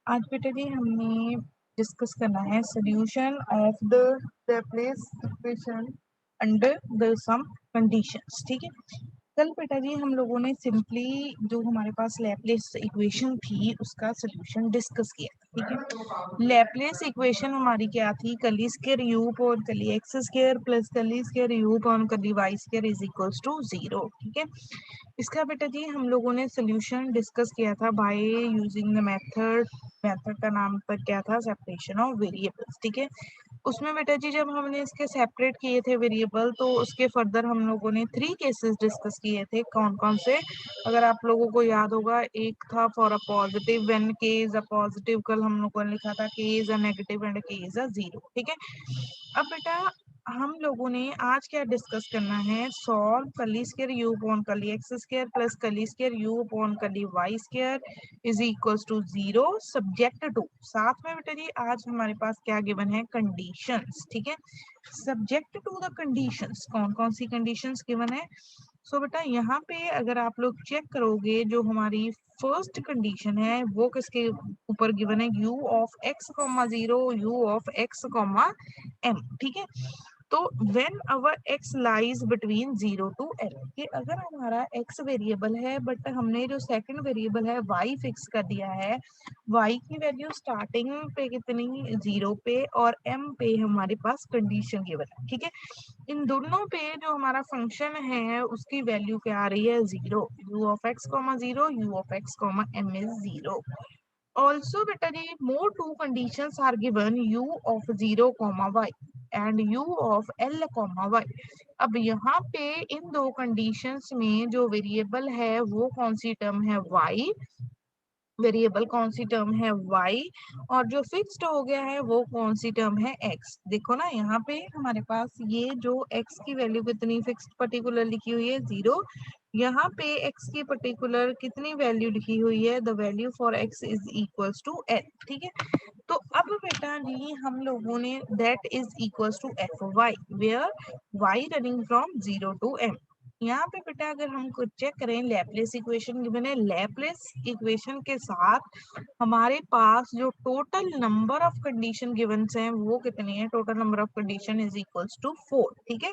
आज बेटा जी हमने डिस्कस करना है solution of the Laplace equation under the some conditions. ठीक है, कल बेटा जी हम लोगों ने सिंपली जो हमारे पास लैप्लेस इक्वेशन थी उसका सोल्यूशन डिस्कस किया। ठीक है, लैप्लेस इक्वेशन हमारी क्या थी? Curly square U upon curly X square plus curly square U upon curly Y square is equals to 0। ठीक है, इसका बेटा जी हम लोगों ने सोल्यूशन डिस्कस किया था बाय यूजिंग द मेथड का नाम पर क्या था? Separation of variables. ठीक है, उसमें बेटा जी जब हमने इसके सेपरेट किए थे वेरिएबल तो उसके फर्दर हम लोगों ने 3 केसेस डिस्कस किए थे। कौन कौन से? अगर आप लोगों को याद होगा, एक था फॉर अ पॉजिटिव व्हेन के इज अ पॉजिटिव, कल हम लोगों ने लिखा था के इज अ नेगेटिव एंड के इज अ जीरो। ठीक है, अब बेटा हम लोगों ने आज क्या डिस्कस करना है? Solve curly square U upon curly X square plus curly square U upon curly Y square is equals to 0 subject to. साथ में बेटा जी आज हमारे पास क्या गिवन है? कंडीशंस। ठीक है, सब्जेक्ट टू द कंडीशंस। कौन कौन सी कंडीशंस गिवन है? सो बेटा यहाँ पे अगर आप लोग चेक करोगे, जो हमारी फर्स्ट कंडीशन है वो किसके ऊपर गिवन है? u of x comma 0, u of x comma m। ठीक है, तो when our x lies between 0 to l, कि अगर हमारा x वेरिएबल है बट हमने जो सेकंड वेरिएबल है y फिक्स कर दिया है, y की वैल्यू स्टार्टिंग पे कितनी? 0 पे, और m पे हमारे पास कंडीशन गिवन है। ठीक है, इन दोनों पे जो हमारा फंक्शन है उसकी वैल्यू क्या आ रही है? 0। u of x comma 0, u of x comma m is 0। Also बेटा जी more two conditions are given, u of 0 comma y and u of l comma y। अब यहाँ पे इन दो कंडीशंस में जो वेरिएबल है वो कौन सी टर्म है? y। वेरिएबल कौन सी टर्म है? y। और जो फिक्स्ड हो गया है वो कौन सी टर्म है? x। देखो ना यहाँ पे हमारे पास ये जो x की वैल्यू कितनी फिक्स्ड पर्टिकुलर लिखी हुई है? 0। यहाँ पे x की पर्टिकुलर कितनी वैल्यू लिखी हुई है? The value for x is equals to l। ठीक है, तो अब बेटा जी हम लोगों ने that is equals to F Y, where y running from 0 to m। यहाँ पे बेटा अगर हम कुछ चेक करें, लैप्लेस इक्वेशन गिवन है, लैप्लेस इक्वेशन के साथ हमारे पास जो total number of condition given हैं वो कितनी है? Total number of condition is equals to 4। ठीक है,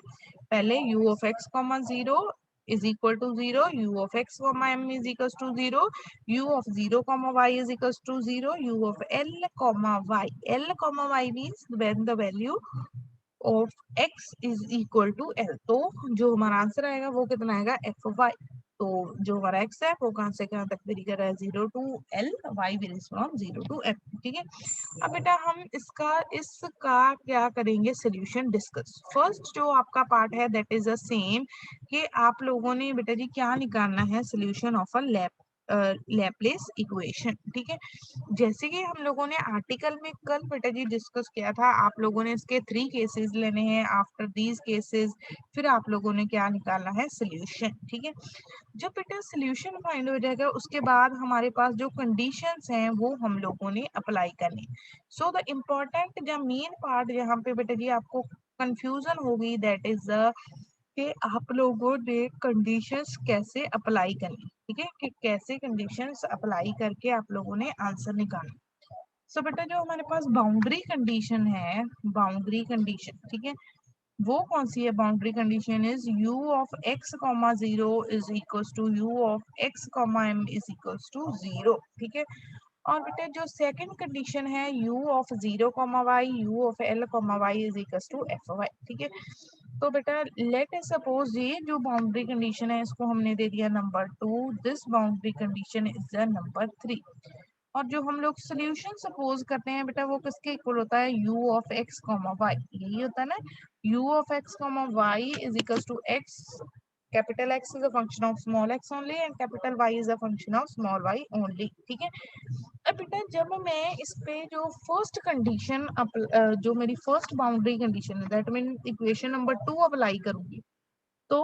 पहले u of x comma 0 is equal to 0, u of x comma m is equals to 0, u of 0 comma y is equals to 0, u of l comma y, l comma y means when the value of x is equal to l। तो जो हमारा answer आएगा वो कितना आएगा? F Y. तो जो हमारा x है वो कहाँ से कहाँ तक वेरी कर रहा है? 0 to l, y varies from 0 to m। ठीक है, अब बेटा हम इसका क्या करेंगे? Solution discuss. फर्स्ट जो आपका पार्ट है दैट इज द सेम, कि आप लोगों ने बेटा जी क्या निकालना है? Solution of a Laplace equation. ठीक है, जैसे कि हम लोगों ने आर्टिकल में कल बेटा जी डिस्कस किया था, आप लोगों ने इसके 3 केसेस लेने हैं। आफ्टर दीज केसेस फिर आप लोगों ने क्या निकालना है? सोल्यूशन। ठीक है, जब बेटा सोल्यूशन फाइंड हो जाएगा उसके बाद हमारे पास जो कंडीशंस हैं वो हम लोगों ने अप्लाई करनी। सो द इम्पोर्टेंट जो मेन पार्ट यहाँ पे बेटा जी आपको कंफ्यूजन होगी दैट इज द, कि आप लोगों ने कंडीशंस कैसे अप्लाई करनी। ठीक है, कि कैसे कंडीशंस अप्लाई करके आप लोगों ने आंसर निकालना। सो बेटा जो हमारे पास बाउंड्री कंडीशन है, बाउंड्री कंडीशन, ठीक है, वो कौन सी है? Boundary condition is u of x comma 0 is equals to u of x comma m is equals to 0। ठीक है, और बेटा जो सेकंड कंडीशन है u of 0 comma y, u of l comma y is equals to F Y. ठीक है, तो बेटा लेट अस सपोज ये जो बाउंड्री कंडीशन है इसको हमने दे दिया number 2, this boundary condition is the number 3। और जो हम लोग सोल्यूशन सपोज करते हैं बेटा वो किसके इक्वल होता है? u of x comma y, यही होता है ना, u of x comma y is equals to x, capital X is a function of small x only and capital Y is a function of small y only। ठीक है, अब बेटा जब मैं इस पे जो फर्स्ट कंडीशन जो मेरी फर्स्ट बाउंड्री कंडीशन है that mean equation number 2 apply करूंगी, तो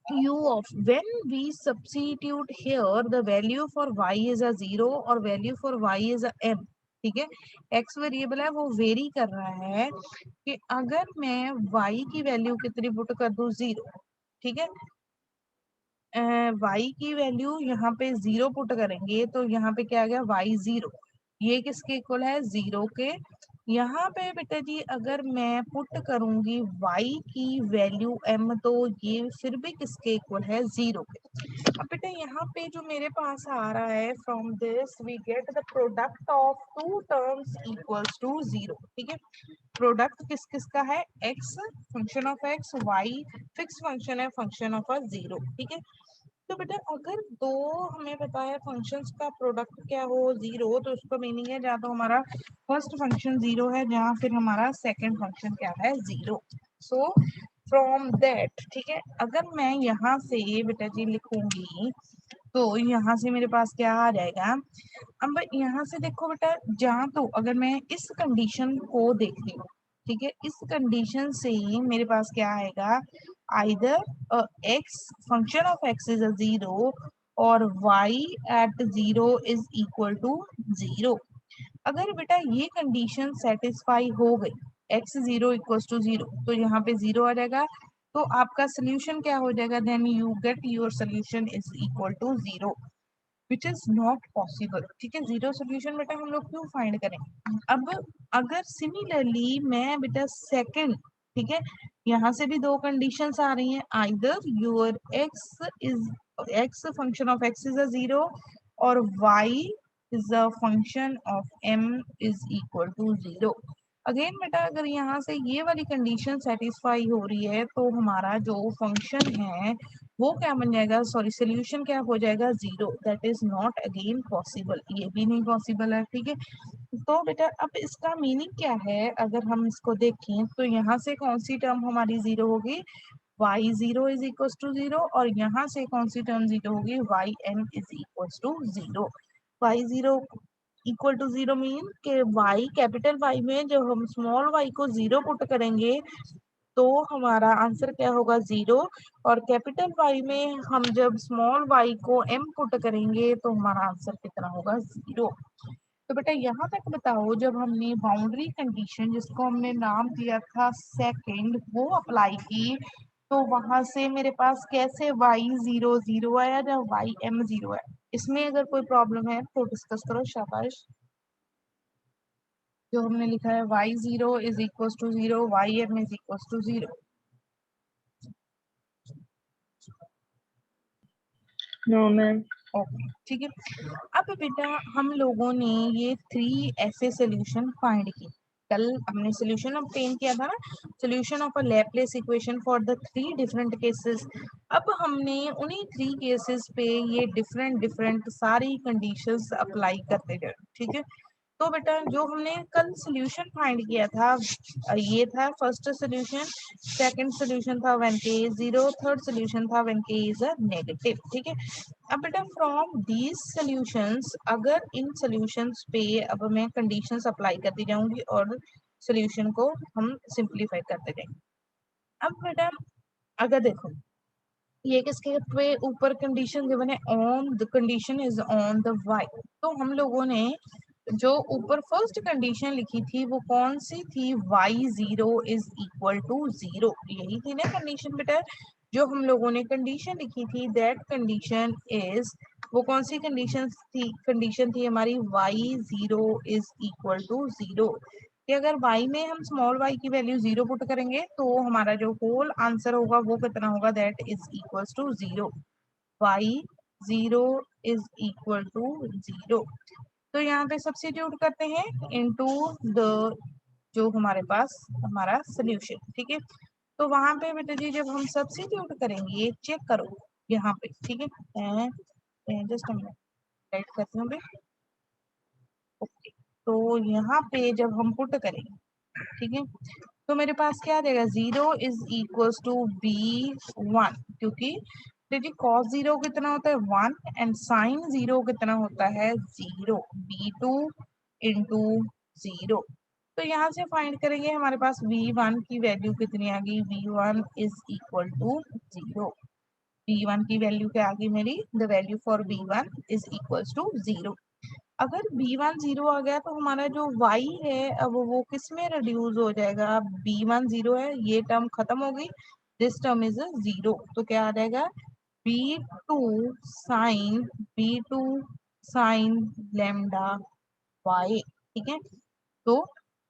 u of when we substitute here the value for y is a 0 और value for y is a m। ठीक है, x वेरिएबल है वो वेरी कर रहा है, कि अगर मैं y की वैल्यू कितनी पुट कर दूं? 0। ठीक है, y की वैल्यू यहाँ पे 0 पुट करेंगे तो यहाँ पे क्या आ गया? y 0। ये किसके इक्वल है, 0 के। यहाँ पे बेटा जी अगर मैं पुट करूंगी y की वैल्यू m, तो ये फिर भी किसके इक्वल है, 0 के। अब बेटा यहाँ पे जो मेरे पास आ रहा है, from this we get the product of two terms equals to 0। ठीक है, प्रोडक्ट किस किस का है, x function of x, y fix function है फंक्शन ऑफ 0। ठीक है, तो बेटा अगर दो हमें पता है फंक्शंस का प्रोडक्ट क्या हो, 0, तो उसका मीनिंग है जहाँ तो हमारा फर्स्ट फंक्शन 0 है, जहाँ फिर हमारा सेकंड फंक्शन क्या है, 0। सो फ्रॉम दैट, ठीक है, अगर मैं यहाँ से बेटा जी लिखूंगी तो यहाँ से मेरे पास क्या आ जाएगा। अब यहाँ से देखो बेटा, जहाँ तो अगर मैं इस कंडीशन को देखती हूँ, ठीक है, इस कंडीशन से मेरे पास क्या आएगा, either X function of X is a 0 और y at 0 is equal to 0। अगर बेटा ये कंडीशन सेटिस्फाई हो गई, x 0 इक्वल टू 0, तो यहाँ पे 0 आ जाएगा, तो आपका सोल्यूशन क्या हो जाएगा, then you get your solution is equal to 0, which is not possible. ठीक है, 0 सोल्यूशन बेटा हम लोग क्यों फाइंड करें। अब अगर सिमिलरली मैं बेटा सेकंड, ठीक है, यहाँ से भी दो कंडीशंस आ रही हैं, either your x function of x is a 0 और y is a function of m is equal to 0। Again बेटा अगर यहाँ से ये वाली कंडीशन सेटिस्फाई हो रही है, तो हमारा जो फंक्शन है वो क्या बन जाएगा, सॉरी सोल्यूशन क्या हो जाएगा, 0। That is not again possible, ये भी नहीं पॉसिबल है। ठीक है, तो बेटा अब इसका मीनिंग क्या है, अगर हम इसको देखें तो यहाँ से कौन सी टर्म हमारी 0 होगी, y0 इज इक्वल टू 0, और यहाँ से कौन सी टर्म 0 होगी, yn is equal to 0। y0 equal to 0 mean के y कैपिटल y में जब हम स्मॉल y को 0 पुट करेंगे तो हमारा आंसर क्या होगा, 0, और कैपिटल Y में हम जब स्मॉल y को m पुट करेंगे तो हमारा आंसर कितना होगा, 0। तो बेटा यहाँ तक बताओ, जब हमने बाउंड्री कंडीशन जिसको हमने नाम दिया था सेकंड, वो अप्लाई की, तो वहां से मेरे पास कैसे y0 0 आया जब ym 0 है। इसमें अगर कोई प्रॉब्लम है तो डिस्कस करो, शाबाश। जो हमने लिखा है y0 is equal to 0, ym is equal to 0। No ma'am. Okay, ठीक है। अब बेटा हम लोगों ने ये 3 ऐसे सोल्यूशन फाइंड किए, कल हमने सोल्यूशन ऑब्टेन किया था ना, solution of a Laplace equation for the 3 different cases. अब हमने उन्हीं 3 केसेस पे ये डिफरेंट डिफरेंट सारी कंडीशंस अप्लाई करते गए। ठीक है, तो बेटा जो हमने कल सोल्यूशन फाइंड किया था, ये था फर्स्ट सोल्यूशन, सेकंड सोल्यूशन था when k is 0, third solution था when k is a negative. ठीक है, अब बेटा फ्रॉम दीज सॉल्यूशंस, अगर इन सॉल्यूशंस पे अब मैं कंडीशंस अप्लाई करती जाऊंगी और सॉल्यूशन को हम सिंपलीफाई करते जाएंगे। अब बेटा अगर देखो ये किसके पे ऊपर कंडीशन गिवन है, on the condition is on the Y, तो हम लोगों ने जो ऊपर फर्स्ट कंडीशन लिखी थी वो कौन सी थी, y0 इज इक्वल टू 0, यही थी ना कंडीशन बेटा। जो हम लोगों ने कंडीशन लिखी थी दैट कंडीशन इज, वो कौन सी कंडीशन थी हमारी, y0 इज इक्वल टू 0, कि अगर y में हम स्मॉल y की वैल्यू 0 पुट करेंगे तो हमारा जो होल आंसर होगा वो कितना होगा, that is equal to 0, y0 is equal to 0। तो यहाँ पे सब्स्टिट्यूट करते हैं इनटू द जो हमारे पास हमारा सोल्यूशन। ठीक है, तो वहां पे बेटा जी जब हम सब्स्टिट्यूट करेंगे, चेक करो यहाँ पे। ठीक है, जस्ट हम राइट करते हैं। ओके, तो यहाँ पे जब हम पुट करेंगे, ठीक है, तो मेरे पास क्या आ जाएगा, 0 इज इक्वल टू b1, क्योंकि देखिए cos 0 कितना होता है 1 एंड sin 0 कितना होता है 0, b2 इंटू 0। तो यहाँ से फाइंड करेंगे, हमारे पास v1 की वैल्यू कितनी आ गई, v1 is equal to 0। v1 की वैल्यू क्या आ गई मेरी, the value for v1 is equal to 0। अगर b1 0 आ गया तो हमारा जो y है अब वो किस में रिड्यूस हो जाएगा, b1 0 है, ये टर्म खत्म हो गई, दिस टर्म इज 0, तो क्या आ जाएगा, b2 sign b2 sign lambda Y, ठीक है। तो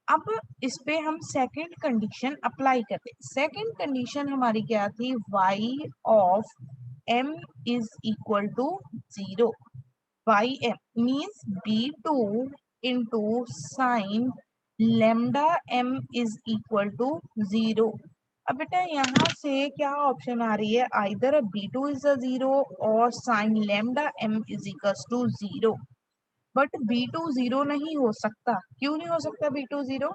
अब इस पे हम सेकंड कंडीशन अप्लाई करते हैं। सेकंड कंडीशन हमारी क्या थी, Y of M is equal to 0। Y M means B2 into sine lambda M is equal to 0। अब बेटा यहाँ से क्या ऑप्शन आ रही है, आइदर B2 इज अ 0 और sine lambda M is equal to 0। But B2 0 नहीं हो सकता। क्यों नहीं हो सकता B2 0?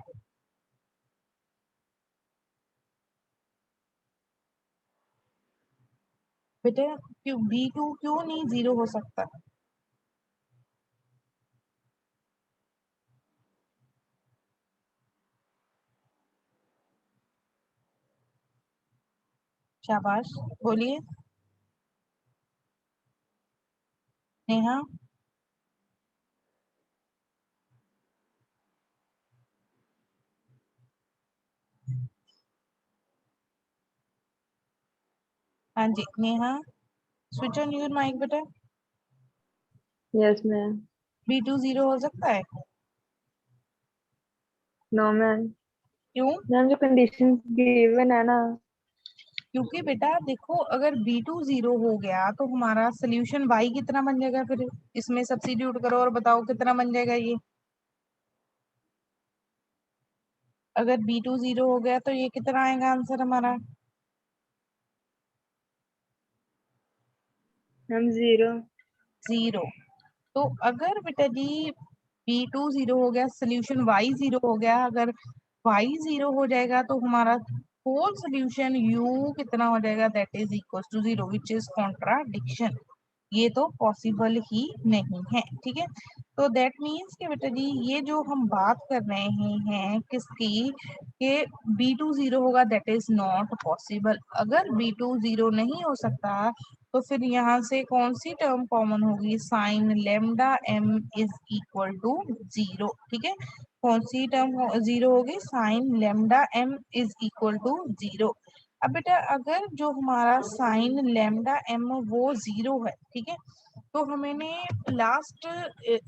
बेटा क्यों B2 क्यों नहीं 0 हो सकता? शाबाश, बोलिए नेहा। हाँ जी Neha, switch on your mic बेटा। Yes, ma'am. B2 0 हो सकता है? No, ma'am. क्यों? मैम जो कंडीशन गिवन है ना, क्योंकि बेटा देखो, अगर B2 0 हो गया तो हमारा सोल्यूशन Y कितना बन जाएगा, फिर इसमें सब्स्टिट्यूट करो और बताओ कितना बन जाएगा ये। अगर B2 0 हो गया तो ये कितना आएगा आंसर हमारा? मैम 0। 0। तो अगर बेटा जी B2 0 हो गया, सोल्यूशन Y 0 हो गया, अगर Y 0 हो जाएगा तो हमारा होल सोल्यूशन U कितना हो जाएगा, that is equal to 0, which is contradiction. ये तो पॉसिबल ही नहीं है, ठीक है। तो दैट मीन्स कि बेटा जी ये जो हम बात कर रहे हैं किसकी, कि B2 0 होगा, दैट इज नॉट पॉसिबल। अगर B2 0 नहीं हो सकता तो फिर यहाँ से कौन सी टर्म कॉमन होगी, sine lambda M is equal to 0, ठीक है। कौन सी टर्म 0 होगी, sine lambda M is equal to 0। अब बेटा अगर जो हमारा साइन लेमडा एम वो 0 है, ठीक है, तो हमने लास्ट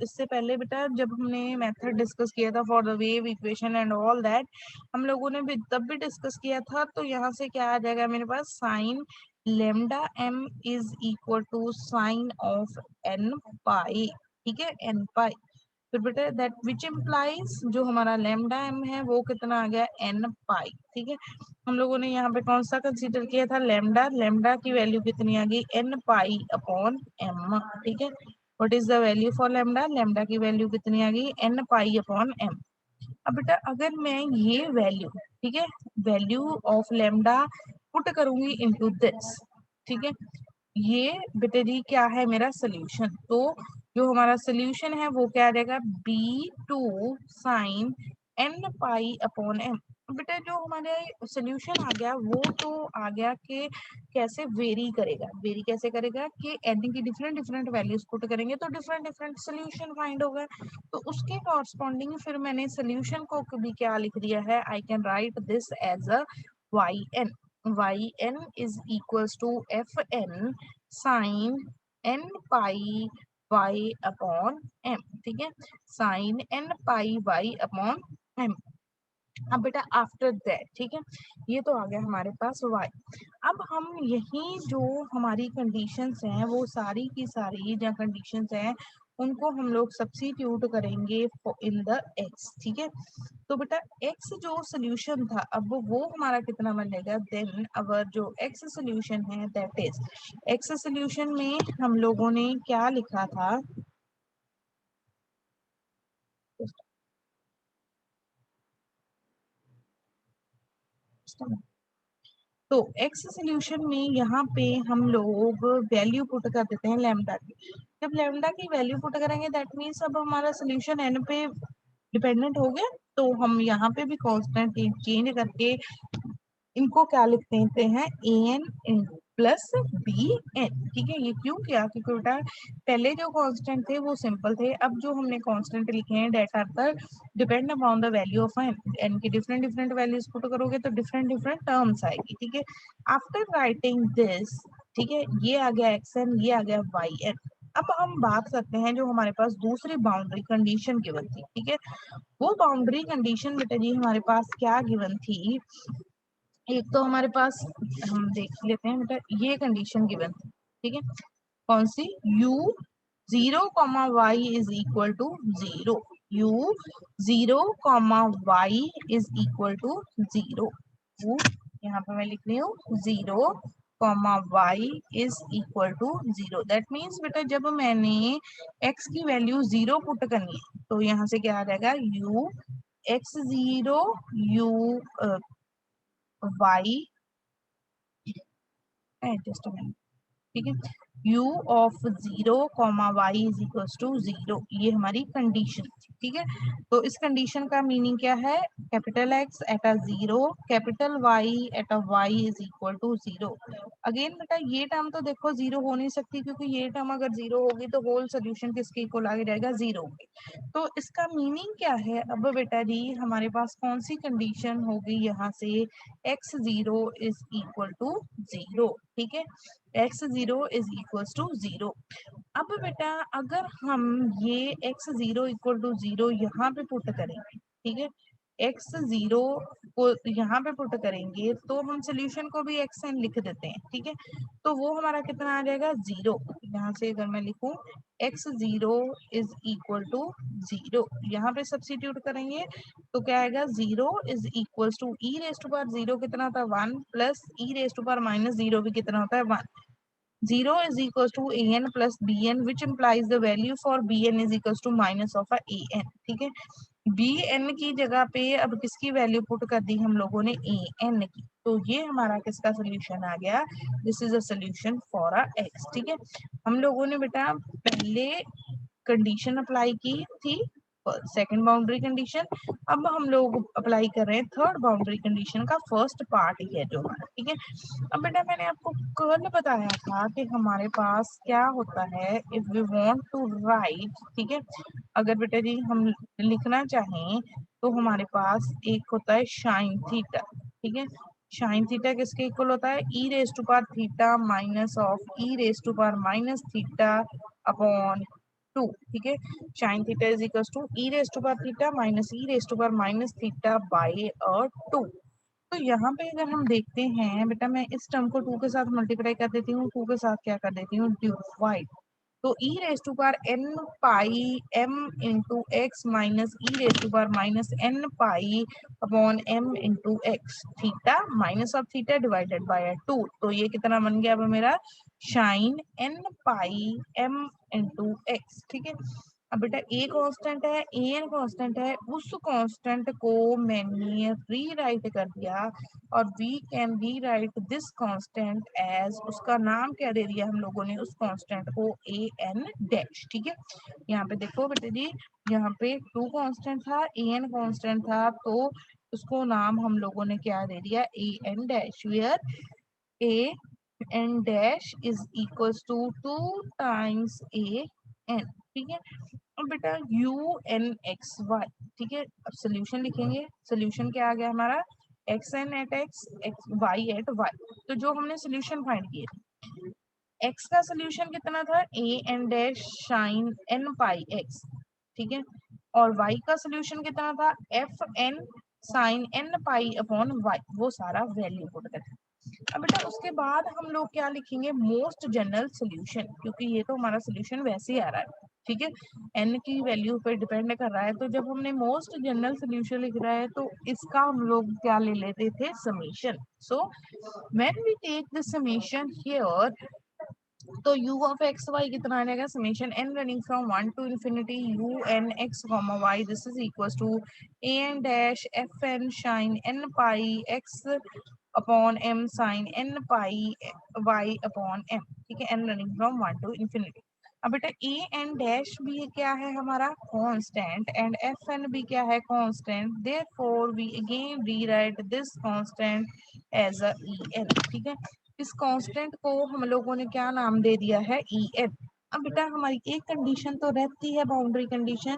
इससे पहले बेटा जब हमने मेथड डिस्कस किया था for the wave equation and all that, हम लोगों ने भी तब भी डिस्कस किया था। तो यहाँ से क्या आ जाएगा मेरे पास, sine lambda M is equal to sine of N pi, ठीक है, एन पाई। फिर बेटा दैट विच इम्प्लाइज जो हमारा लेमडा एम है वो कितना आ गया, एन पाई, ठीक है। हम लोगों ने यहाँ पे कौन सा कंसीडर किया था, लेमडा। लेमडा की वैल्यू कितनी आ गई, एन पाई अपॉन एम, ठीक है। What is the value for lambda, lambda की वैल्यू कितनी आ गई, एन पाई अपॉन एम। अब बेटा अगर मैं ये वैल्यू, ठीक है, वैल्यू ऑफ लेमडा पुट करूंगी इनटू दिस, ठीक है, ये बेटा जी क्या है मेरा सोल्यूशन। तो जो हमारा सोल्यूशन है वो क्या आ जाएगा, B2 sine N pi upon M. बेटा जो हमारे सोल्यूशन आ गया वो तो आ गया कि कैसे वेरी करेगा, वेरी कैसे करेगा कि एन की डिफरेंट डिफरेंट वैल्यूज पुट करेंगे तो डिफरेंट डिफरेंट सोल्यूशन फाइंड होगा। तो उसके कॉरस्पॉन्डिंग फिर मैंने सोल्यूशन को भी क्या लिख दिया है, I can write this as a yn। yn is equals to fn sine n pi y upon m, ठीक है, sine n pi y upon m। अब बेटा आफ्टर दैट, ठीक है, ये तो आ गया हमारे पास y। अब हम यही जो हमारी कंडीशंस हैं वो सारी की सारी जो कंडीशंस हैं उनको हम लोग सब्स्टिट्यूट करेंगे इन द x, ठीक है। तो बेटा x जो सोल्यूशन था अब वो हमारा कितना बनेगा, देन अवर जो x सोल्यूशन है दैट इज, x सोल्यूशन में हम लोगों ने क्या लिखा था, तो x सोल्यूशन में यहाँ पे हम लोग वैल्यू पुट कर देते हैं लैम्डा की। जब लैम्डा की वैल्यू पुट करेंगे दैट मीन्स अब हमारा सोल्यूशन n पे डिपेंडेंट हो गया। तो हम यहाँ पे भी कांस्टेंट चेंज करके इनको क्या लिख देते हैं, an प्लस बी एन, ठीक है। ये क्यों किया, क्योंकि बेटा पहले जो कांस्टेंट थे वो सिंपल थे, अब जो हमने कांस्टेंट लिखे हैं that are the depend upon the value of N. N की डिफरेंट डिफरेंट वैल्यूज पुट करोगे तो डिफरेंट डिफरेंट टर्म्स आएगी, ठीक है। आफ्टर राइटिंग दिस, ठीक है, ये आ गया एक्स एन, ये आ गया वाई एन। अब हम बात करते हैं जो हमारे पास दूसरी बाउंड्री कंडीशन गिवन थी, ठीक है। वो बाउंड्री कंडीशन बेटा जी हमारे पास क्या गिवन थी, एक तो हमारे पास हम देख लेते हैं बेटा, ये कंडीशन गिवन थी, ठीक है। कौन सी, u 0, y is equal to 0, u 0, y is equal to 0, यहाँ पे मैं लिख रही हूँ 0, y is equal to 0। That means बेटा जब मैंने x की वैल्यू 0 पुट करनी है तो यहाँ से क्या आ जाएगा, u x0 u y just ठीक है, u of 0, y is equal to 0, ये हमारी कंडीशन थी, ठीक है। तो इस कंडीशन का मीनिंग क्या है, capital X at a 0, capital Y at a y is equal to 0। Again बेटा ये टर्म तो देखो 0 हो नहीं सकती, क्योंकि ये टर्म अगर 0 होगी तो होल सोल्यूशन किसके इक्वल आगे जाएगा, 0 के। तो इसका मीनिंग क्या है, अब बेटा जी हमारे पास कौन सी कंडीशन होगी यहाँ से, x0 इज इक्वल टू 0, ठीक है, x0 इज इक्वल टू 0। अब बेटा अगर हम ये x0 इक्वल टू 0 यहाँ पे पुट करेंगे, ठीक है, x0 को यहाँ पे पुट करेंगे तो हम सोल्यूशन को भी xn लिख देते हैं, ठीक है। तो वो हमारा कितना आ जाएगा, 0। यहाँ से अगर मैं लिखूं x0 इज इक्वल टू 0, यहाँ पे सब्स्टिट्यूट करेंगे तो क्या आएगा, 0 is equal to E raise to power 0 कितना होता है 1, plus E raise to power minus 0 भी कितना होता है 1। 0 is equals to an plus bn, which implies the value for bn is equals to minus of a an, ठीक है। bn की जगह पे अब किसकी वैल्यू पुट कर दी हम लोगों ने, an की, तो ये हमारा किसका सोल्यूशन आ गया, this is a solution for a x, ठीक है। हम लोगों ने बेटा पहले कंडीशन अप्लाई की थी, सेकंड बाउंड्री कंडीशन, अब हम लोग अप्लाई कर रहे हैं थर्ड बाउंड्री कंडीशन का फर्स्ट पार्ट ही है जो हमारा, ठीक है। अब बेटा मैंने आपको कल बताया था कि हमारे पास क्या होता है, if we want to write, ठीक है, अगर बेटा जी हम लिखना चाहें तो हमारे पास एक होता है साइन थीटा, ठीक है। साइन थीटा किसके इक्वल होता है, e raise to power theta minus of e raise to power minus theta upon 2, ठीक है। Sine theta is equal to E raise to power theta minus E raise to power minus theta by 2। तो यहाँ पे अगर हम देखते हैं बेटा, मैं इस टर्म को 2 के साथ मल्टीप्लाई कर देती हूँ, 2 के साथ क्या कर देती हूँ, डिवाइड, तो e raise to power n pi m into X minus E raise to power minus n pi upon m into X, theta minus of theta divided by 2, तो ये कितना बन गया अब मेरा, sine n pi m into X, ठीक है। अब बेटा a कांस्टेंट है, an कांस्टेंट है, उस कांस्टेंट को मैंने रीराइट कर दिया, और we can rewrite this constant as, उसका नाम क्या दे दिया हम लोगों ने उस कांस्टेंट को, ए एन डैश, ठीक है। यहाँ पे देखो बेटा जी, यहाँ पे 2 कांस्टेंट था, ए एन कांस्टेंट था, तो उसको नाम हम लोगों ने क्या दे दिया, A N dash, where A N dash is equals to 2 times A N, ठीक है। अब बेटा u n x y, ठीक है, अब सोल्यूशन लिखेंगे, सोल्यूशन क्या आ गया हमारा, X N at X, X Y at Y, तो जो हमने सोल्यूशन फाइंड किए थे, x का सोल्यूशन कितना था, a N dash sine n pi x, ठीक है, और y का सोल्यूशन कितना था, f n sine n pi upon y, वो सारा वैल्यू पुट करके। अब बेटा उसके बाद हम लोग क्या लिखेंगे, मोस्ट जनरल सोल्यूशन, क्योंकि ये तो हमारा सोल्यूशन वैसे ही आ रहा है, ठीक है, n की वैल्यू पे डिपेंड कर रहा है, तो जब हमने मोस्ट जनरल सोल्यूशन लिख रहा है तो इसका हम लोग क्या ले लेते थे, summation. So when we take the summation here, तो u ऑफ एक्स वाई कितना आ जाएगा, summation n running from 1 to infinity u n x y, this is equals to a n dash f n sine n pi x upon m sine n pi y upon m, ठीक है, n running from 1 to infinity. अब बेटा A N dash भी क्या है हमारा, constant, and F N भी क्या है, constant, therefore we again rewrite this constant as a e n, ठीक है। इस कांस्टेंट को हम लोगों ने क्या नाम दे दिया है, ई एन। अब बेटा हमारी एक कंडीशन तो रहती है बाउंड्री कंडीशन,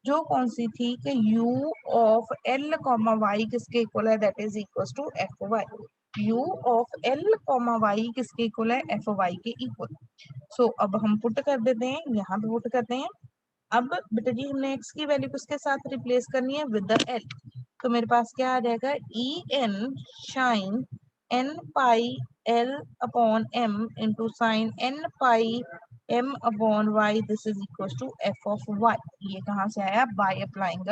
जो कौन सी थी कि u of l comma y किसके इक्वल है, that is equal to F y. u of l comma y किसके इक्वल है, एफ वाई के इक्वल। सो अब हम पुट कर देते हैं, यहाँ पे पुट करते हैं। अब बेटा जी हमने x की वैल्यू किसके साथ रिप्लेस करनी है, विद द l। तो मेरे पास क्या आ जाएगा, e n sine n pi l upon m into sine N pi m upon y, this is equal to f of y. ये कहाँ से आया, बाय अप्लाइंग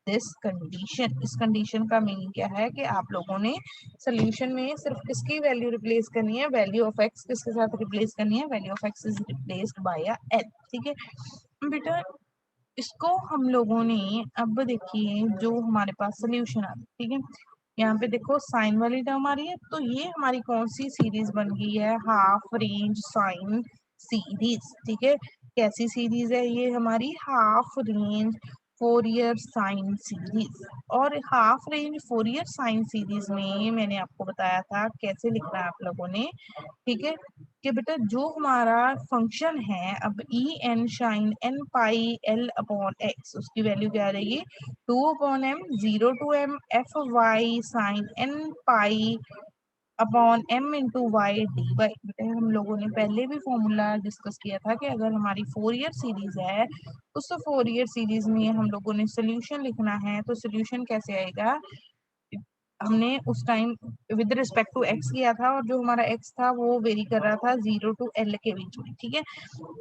दिस कंडीशन। इस कंडीशन का मीनिंग क्या है कि आप लोगों ने सोल्यूशन में सिर्फ किसकी वैल्यू रिप्लेस करनी है, वैल्यू ऑफ एक्स किसके साथ रिप्लेस करनी है, value of X is replaced by L. ठीक है बेटा, इसको हम लोगों ने, अब देखिए जो हमारे पास सोल्यूशन आ, ठीक है, यहाँ पे देखो साइन वाली टर्म आ रही है, तो ये हमारी कौन सी सीरीज बन गई है, हाफ रेंज साइन सीरीज। ठीक है, कैसी सीरीज है ये, हमारी half range Fourier sine series. और half range Fourier sine series में मैंने आपको बताया था कैसे लिखना है आप लोगों ने। ठीक है, कि बेटा जो हमारा फंक्शन है, अब e n sine n pi l upon x, उसकी वैल्यू क्या रहेगी, 2/m 0 to m f y sine N pi upon m into y d y. बेटा हम लोगों ने पहले भी फॉर्मूला डिस्कस किया था कि अगर हमारी फोरियर सीरीज है, उस फोरियर सीरीज में हम लोगों ने सोल्यूशन लिखना है, तो सोल्यूशन कैसे आएगा, हमने उस time with respect to x किया था, और जो हमारा एक्स था वो वेरी कर रहा था 0 to l के बीच में। ठीक है,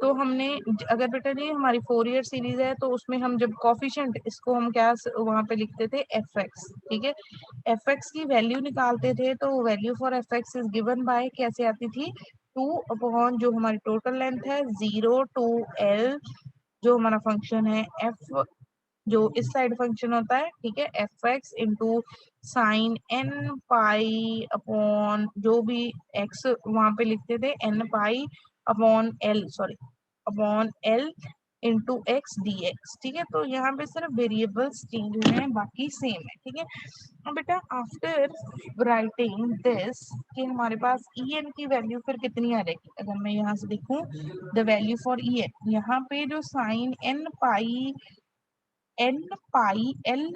तो हमने अगर बेटा जी हमारी फोरियर सीरीज है, तो उसमें हम जब कॉफिशिएंट, इसको हम क्या वहां पे लिखते थे, एफ एक्स। ठीक है, एफ एक्स की वैल्यू निकालते थे, तो value for F x is given by कैसे आती थी, 2 अपॉन जो हमारी टोटल लेंथ है 0 to l, जो हमारा फंक्शन है एफ, जो इस साइड फंक्शन होता है। ठीक है, f x into sine N pi upon जो भी एक्स वहां पे लिखते थे, n pi upon l, sorry upon l into x d x. ठीक है, तो यहाँ पे सिर्फ वेरिएबल्स चेंज हुए हैं, बाकी सेम है। ठीक है, अब बेटा आफ्टर राइटिंग दिस, कि हमारे पास ई एन की वैल्यू फिर कितनी आ जाएगी, अगर मैं यहाँ से देखूं the value for e n, यहाँ पे जो sine N pi l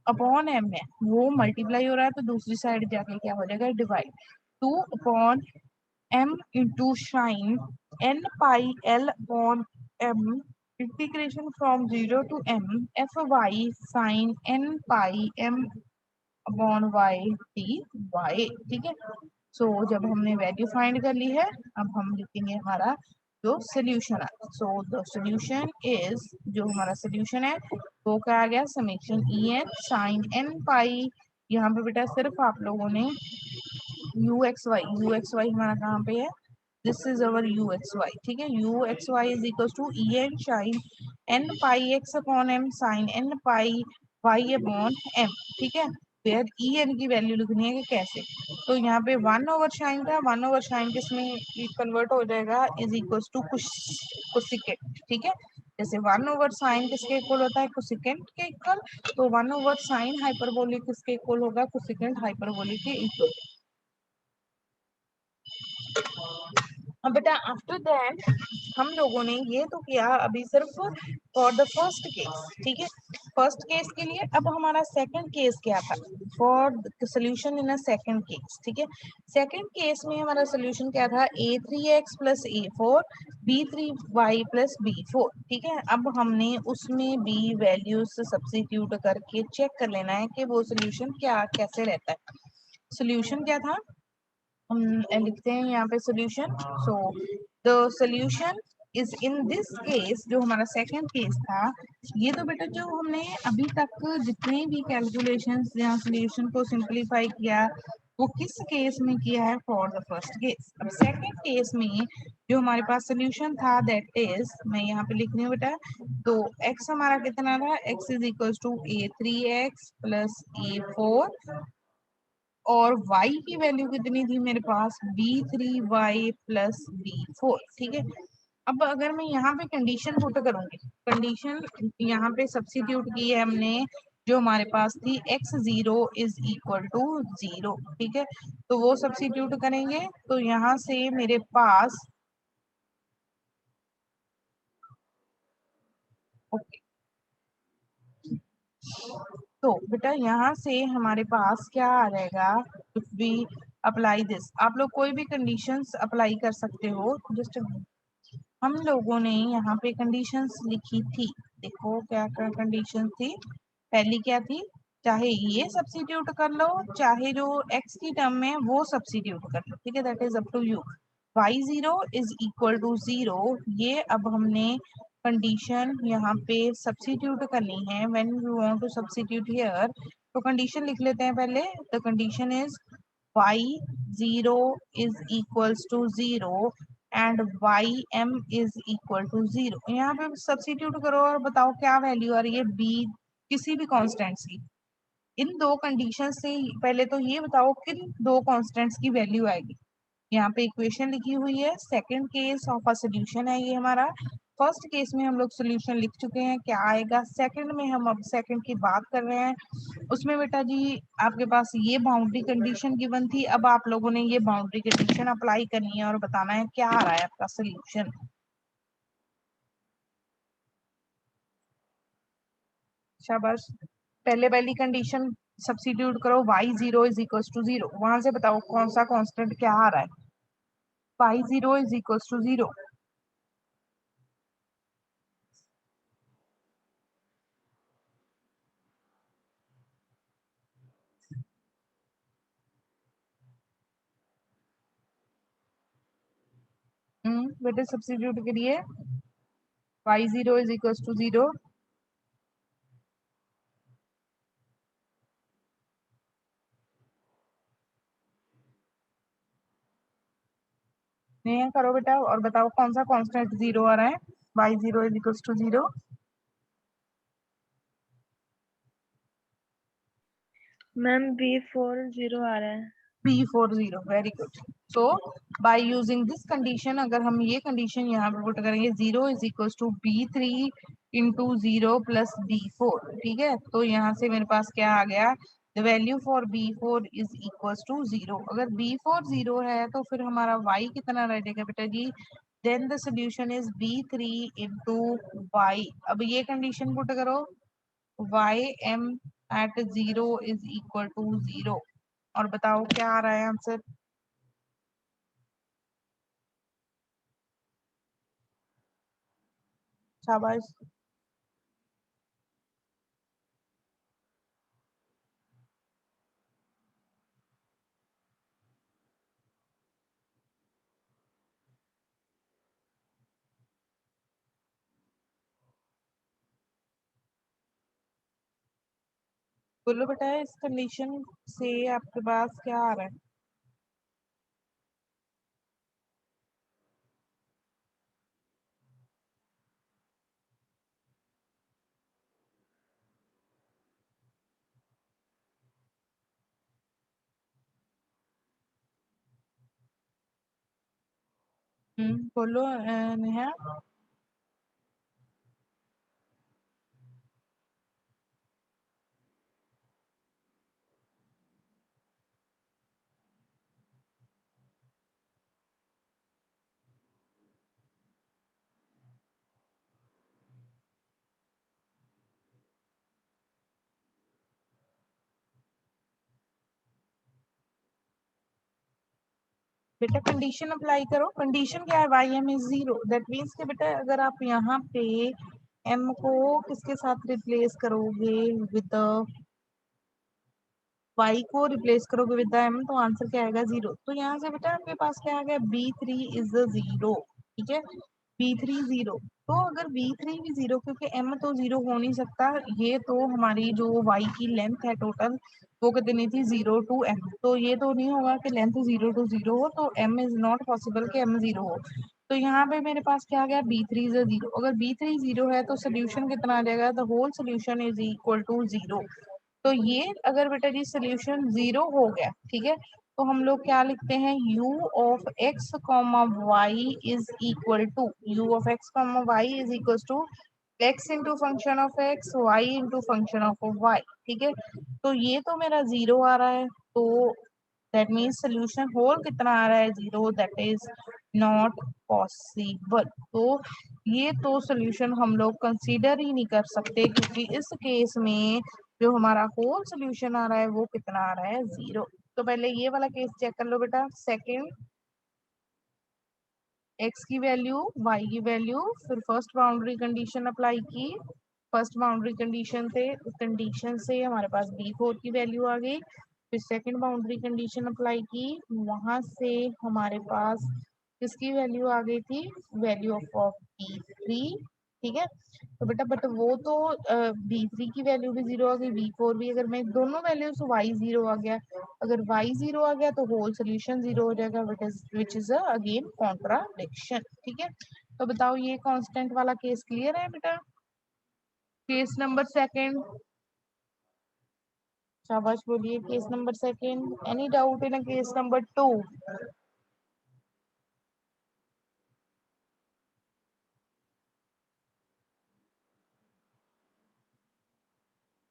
upon m है वो मल्टीप्लाई हो रहा है, तो दूसरी साइड जाके क्या हो जाएगा, divide. 2 upon m into sine n pi l upon m integration from 0 to m f y sine N pi m upon y t y. ठीक है, सो जब हमने वैल्यू फाइंड कर ली है, अब हम लिखेंगे हमारा जो सोल्यूशन है। सो द सोल्यूशन इज, जो हमारा सोल्यूशन है वो क्या आ गया, summation E N sine N pi, यहाँ पे बेटा सिर्फ आप लोगों ने यू एक्स वाई हमारा कहाँ पे है, this is our u x y. ठीक है, u x y is equal to e N sine N pi x upon m sine N pi y upon m. ठीक है, फिर ई एन की वैल्यू लिखनी है कि कैसे, तो यहाँ पे 1 ओवर साइन था, 1 ओवर साइन किसमें कन्वर्ट हो जाएगा, इज इक्वल टू कोसिकेंट। ठीक है, जैसे 1 ओवर साइन किसके इक्वल होता है, कोसिकेंट के इक्वल, तो 1 ओवर साइन हाइपरबोलिक किसके इक्वल होगा, कोसिकेंट हाइपरबोलिक के इक्वल। अब बेटा आफ्टर दैट हम लोगों ने ये तो किया अभी सिर्फ फॉर द फर्स्ट केस। ठीक है, फर्स्ट केस के लिए अब हमारा सेकंड केस क्या था, for solution in a second case. ठीक है, सेकंड केस में हमारा सोल्यूशन क्या था, a3x plus a4 b3y plus b4। ठीक है, अब हमने उसमें b वैल्यूज सब्स्टिट्यूट करके चेक कर लेना है कि वो सोल्यूशन क्या कैसे रहता है। सोल्यूशन क्या था, हम लिखते हैं यहाँ पे solution. So the solution is in this case, जो हमारा सेकंड केस था, ये तो बेटा जो हमने अभी तक जितने भी कैलकुलेशंस या सोल्यूशन को सिंपलीफाई किया, वो किस केस में किया है, फॉर द फर्स्ट केस। अब सेकंड केस में जो हमारे पास सोल्यूशन था, दैट इज, मैं यहाँ पे लिख रही हूँ बेटा, तो x हमारा कितना था, x is equal to a3x plus a4, और y की वैल्यू कितनी थी मेरे पास, b3y प्लस b4। ठीक है, अब अगर मैं यहाँ पे कंडीशन पुट करूंगी, कंडीशन यहाँ पे सब्स्टिट्यूट की है हमने, जो हमारे पास थी x0 इज इक्वल टू 0। ठीक है, तो वो सब्स्टिट्यूट करेंगे, तो यहाँ से मेरे पास, ओके, तो बेटा यहाँ से हमारे पास क्या आ जाएगा, इफ वी अप्लाई दिस, आप लोग कोई भी कंडीशंस अप्लाई कर सकते हो। जस्ट हम लोगों ने यहाँ पे कंडीशंस लिखी थी, देखो क्या क्या कंडीशन थी। पहली क्या थी, चाहे ये सब्स्टिट्यूट कर लो, चाहे जो x की टर्म में वो सब्स्टिट्यूट कर लो, ठीक है, that is up to you. y0 is equal to 0, ये अब हमने कंडीशन यहाँ पे सब्स्टिट्यूट करनी है। When you want to substitute here, तो कंडीशन लिख लेते हैं पहले। The condition is y0 is equals to 0 and ym is equal to 0। यहाँ पे सब्स्टिट्यूट करो और बताओ क्या वैल्यू आ रही है b किसी भी कांस्टेंट्स की। इन दो कंडीशन से पहले तो ये बताओ किन दो कांस्टेंट्स की वैल्यू आएगी। यहाँ पे इक्वेशन लिखी हुई है, second case of a solution है ये हमारा। फर्स्ट केस में हम लोग सोल्यूशन लिख चुके हैं, क्या आएगा। सेकंड में हम अब सेकंड की बात कर रहे हैं। उसमें बेटा जी आपके पास ये बाउंड्री कंडीशन गिवन थी, अब आप लोगों ने ये बाउंड्री कंडीशन अप्लाई करनी है और बताना है क्या आ रहा है आपका सोल्यूशन। शाबाश। पहले वाली कंडीशन सब्स्टिट्यूट करो, y0 इज इक्वल टू 0, वहां से बताओ कौन सा कांस्टेंट क्या आ रहा है। y0 is equal to 0। बेटे सब्स्टिट्यूट करिए, y0 इज इक्वल टू 0। नहीं करो बेटा, और बताओ कौन सा कांस्टेंट 0 आ रहा है। y0 is equal to 0। Ma'am B40 आ रहा है। B40, very good. So by using this condition, अगर हम ये कंडीशन यहाँ पे पुट करेंगे, 0 is equal to B3 into 0 plus B4, ठीक है, तो यहाँ से मेरे पास क्या आ गया, the value for B4 is equal to 0। अगर B4 0 है तो फिर हमारा y कितना रह जाएगा बेटा जी, then the solution is B3 into y। अब ये कंडीशन पुट करो, ym at 0 is equal to 0, और बताओ क्या आ रहा है आंसर। शाबाश। बोलो बेटा, इस कंडीशन से आपके पास क्या आ रहा है। बोलो नेहा। बेटा कंडीशन अप्लाई करो, कंडीशन क्या है, y m is 0, that means कि बेटा अगर आप यहाँ पे m को किसके साथ रिप्लेस करोगे, विद y को रिप्लेस करोगे विद m, तो आंसर क्या आएगा 0। तो यहाँ से बेटा आपके पास क्या आ गया, B3 इज 0, ठीक है, B3 0। तो अगर B3 भी 0, क्योंकि m तो 0 हो नहीं सकता, ये तो हमारी जो y की लेंथ है टोटल, वो कितनी थी 0 टू m, तो ये तो नहीं होगा कि लेंथ 0 टू 0 हो, तो m इज नॉट पॉसिबल कि m 0 हो। तो यहाँ पे मेरे पास क्या आ गया, B3 इज 0। अगर B3 0 है तो सोल्यूशन कितना आ जाएगा, the whole solution is equal to 0। तो ये अगर बेटा जी सोल्यूशन 0 हो गया, ठीक है, तो हम लोग क्या लिखते हैं, u of x comma y is equal to, u of x comma y is equal to x into function of x, y into function of y, ठीक है। तो ये तो मेरा 0 आ रहा है, तो दैट मीन्स सोल्यूशन होल कितना आ रहा है, 0, दैट इज नॉट पॉसिबल। तो ये तो सोल्यूशन हम लोग कंसीडर ही नहीं कर सकते, क्योंकि इस केस में जो हमारा होल सोल्यूशन आ रहा है वो कितना आ रहा है, 0। तो पहले ये वाला केस चेक कर लो बेटा। सेकंड, x की वैल्यू, y की वैल्यू, फिर फर्स्ट बाउंड्री कंडीशन अप्लाई की। फर्स्ट बाउंड्री कंडीशन से हमारे पास b4 की वैल्यू आ गई। फिर सेकंड बाउंड्री कंडीशन अप्लाई की, वहां से हमारे पास किसकी वैल्यू आ गई थी, वैल्यू ऑफ b3। ठीक है, तो बेटा बट वो तो b3 की वैल्यू भी 0 आ गई, b4 भी। अगर मैं दोनों वैल्यू से y 0 आ गया, अगर y 0 आ गया तो होल सोल्यूशन 0 हो जाएगा, विच इज अगेन कॉन्ट्राडिक्शन। ठीक है, तो बताओ ये कांस्टेंट वाला केस क्लियर है बेटा। केस नंबर सेकंड, शाबाश बोलिए। Case number second, any doubt in case number 2?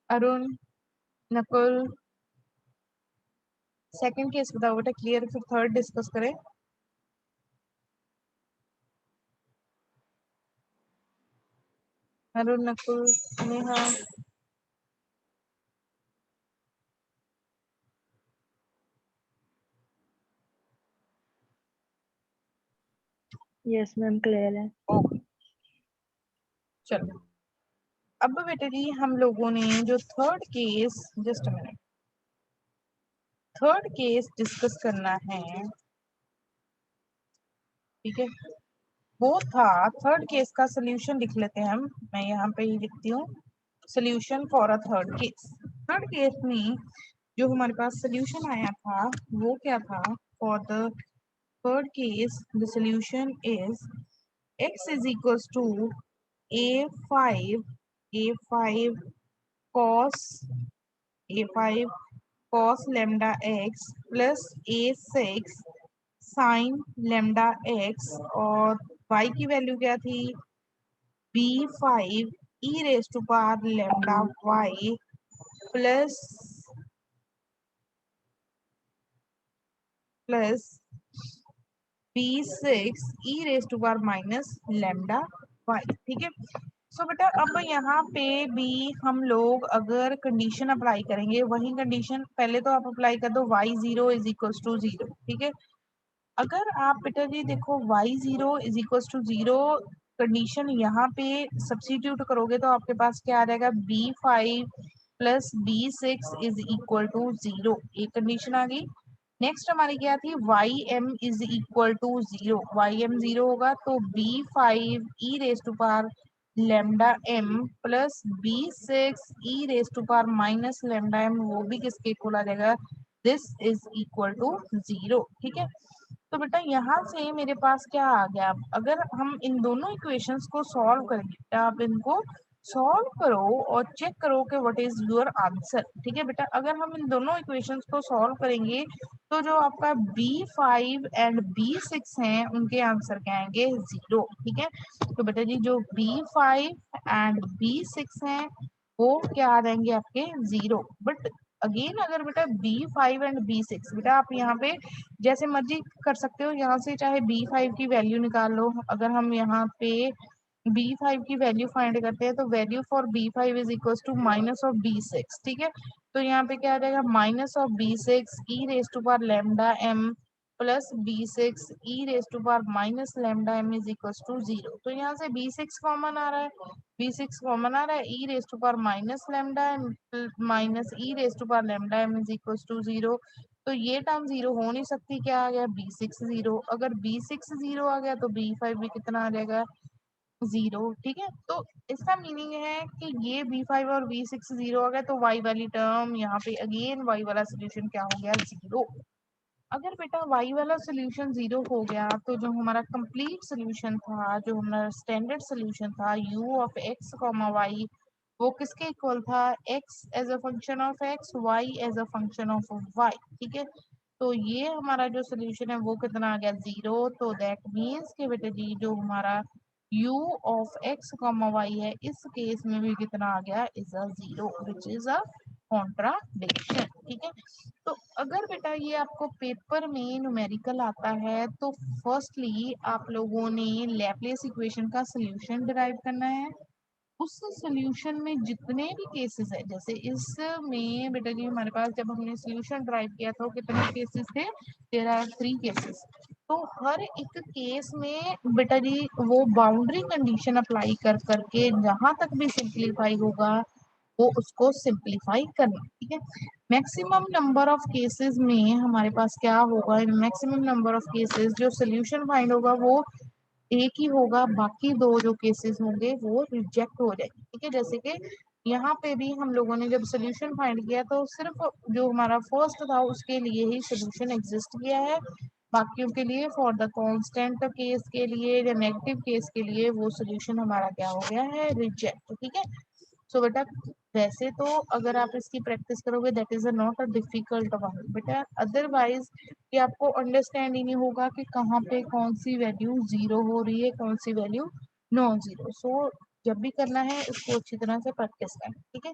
Arun, Nakul, second case बताओ बेटा क्लियर, फिर थर्ड डिस्कस करें। Arun, Nakul, Neha, yes ma'am clear है। ओके चलो। अब बेटा जी हम लोगों ने जो third case, just minute, third case discuss करना है। ठीक है, वो था थर्ड केस का सोल्यूशन लिख लेते हैं हम। मैं यहाँ पे ही लिखती हूँ, solution for a third case. Third case में जो हमारे पास सोल्यूशन आया था वो क्या था, for the third case the solution is x is equals to a5 cos a5 cos lambda x plus a6 sin lambda x, और y की वैल्यू क्या थी, b5 e raise to power lambda y plus b6 e raise to power minus lambda y। ठीक है, सो बेटा अब यहाँ पे भी हम लोग अगर कंडीशन अप्लाई करेंगे, वही कंडीशन पहले तो आप अप्लाई कर दो, y0 इज इक्वल्स टू 0। ठीक है, अगर आप बेटा जी देखो y0 is equals to 0 condition यहाँ पे सब्स्टिट्यूट करोगे तो आपके पास क्या आ जाएगा, b5 plus b6 is equal to 0, एक कंडीशन आ गई। नेक्स्ट हमारी क्या थी, ym is equal to 0, ym 0 होगा तो b5 e raise to power lambda m plus b6 e raise to power minus lambda m, वो भी किसके इक्वल आ जाएगा, दिस इज इक्वल टू 0। ठीक है, तो बेटा यहाँ से मेरे पास क्या आ गया, अगर हम इन दोनों इक्वेशंस को सॉल्व करेंगे, बेटा आप इनको सॉल्व करो और चेक करो कि व्हाट इज योर आंसर। ठीक है बेटा, अगर हम इन दोनों इक्वेशंस को सॉल्व करेंगे तो जो आपका b5 एंड b6 हैं उनके आंसर क्या आएंगे, 0। ठीक है, तो बेटा जी जो b5 एंड b6 हैं वो क्या आ जाएंगे आपके 0। बट अगेन अगर बेटा b5 एंड b6, बेटा आप यहाँ पे जैसे मर्जी कर सकते हो, यहाँ से चाहे b5 की वैल्यू निकाल लो। अगर हम यहाँ पे b5 की वैल्यू फाइंड करते हैं तो value for b5 is equal to minus of b6। ठीक है, तो यहाँ पे क्या आ जाएगा, minus of b6 e raise to power lambda m plus b6 e raise to power minus lambda m is equal to 0। तो यहाँ से b6 कॉमन आ रहा है, b6 कॉमन आ रहा है, e raise to power minus lambda m minus e raise to power lambda m is equal to 0। तो ये term 0 हो नहीं सकती, क्या आ गया, b6 0। अगर b6 0 आ गया तो b5 भी कितना आ जाएगा, 0। ठीक है, तो इसका मीनिंग है कि ये b5 और b6 0 आ गया तो y वाली टर्म यहाँ पे अगेन y वाला सोल्यूशन क्या हो गया, 0। अगर बेटा y वाला सोल्यूशन 0 हो गया तो जो हमारा कंप्लीट सोल्यूशन था, जो हमारा स्टैंडर्ड सोल्यूशन था u of x comma y, वो किसके इक्वल था, x as a function of x, y as a function of y। ठीक है, तो ये हमारा जो सोल्यूशन है वो कितना आ गया, 0। तो दैट मीन्स कि बेटा जी जो हमारा u of x comma y है इस केस में भी कितना आ गया, is a 0, which is a contradiction. ठीक है, तो अगर बेटा ये आपको पेपर में न्यूमेरिकल आता है तो फर्स्टली आप लोगों ने लैप्लेस इक्वेशन का सोल्यूशन डिराइव करना है। उस सॉल्यूशन में जितने भी केसेस है, जैसे इसमें बेटा जी हमारे पास जब हमने सॉल्यूशन ड्राइव किया था कितने केसेस थे, देयर आर 3 केसेस। तो हर एक केस में बेटा जी वो बाउंड्री कंडीशन अप्लाई कर करके जहां तक भी सिंप्लीफाई होगा वो उसको सिंप्लीफाई करना, ठीक है। मैक्सिमम नंबर ऑफ केसेस में हमारे पास क्या होगा, मैक्सिमम नंबर ऑफ केसेस जो सोल्यूशन फाइंड होगा वो एक ही होगा, बाकी दो जो केसेस होंगे वो रिजेक्ट हो जाएंगे, ठीक है। जैसे कि यहाँ पे भी हम लोगों ने जब सोल्यूशन फाइंड किया तो सिर्फ जो हमारा फर्स्ट था उसके लिए ही सोल्यूशन एग्जिस्ट किया है, बाकियों के लिए फॉर द कांस्टेंट केस के लिए या नेगेटिव केस के लिए वो सोल्यूशन हमारा क्या हो गया है, रिजेक्ट, ठीक है। सो बेटा वैसे तो अगर आप इसकी प्रैक्टिस करोगे that is not a difficult one बेटा, अदरवाइज ये आपको अंडरस्टैंड ही नहीं होगा कि कहाँ पे कौन सी वैल्यू जीरो हो रही है, कौन सी वैल्यू नॉन जीरो। सो जब भी करना है इसको अच्छी तरह से प्रैक्टिस करना, ठीक है।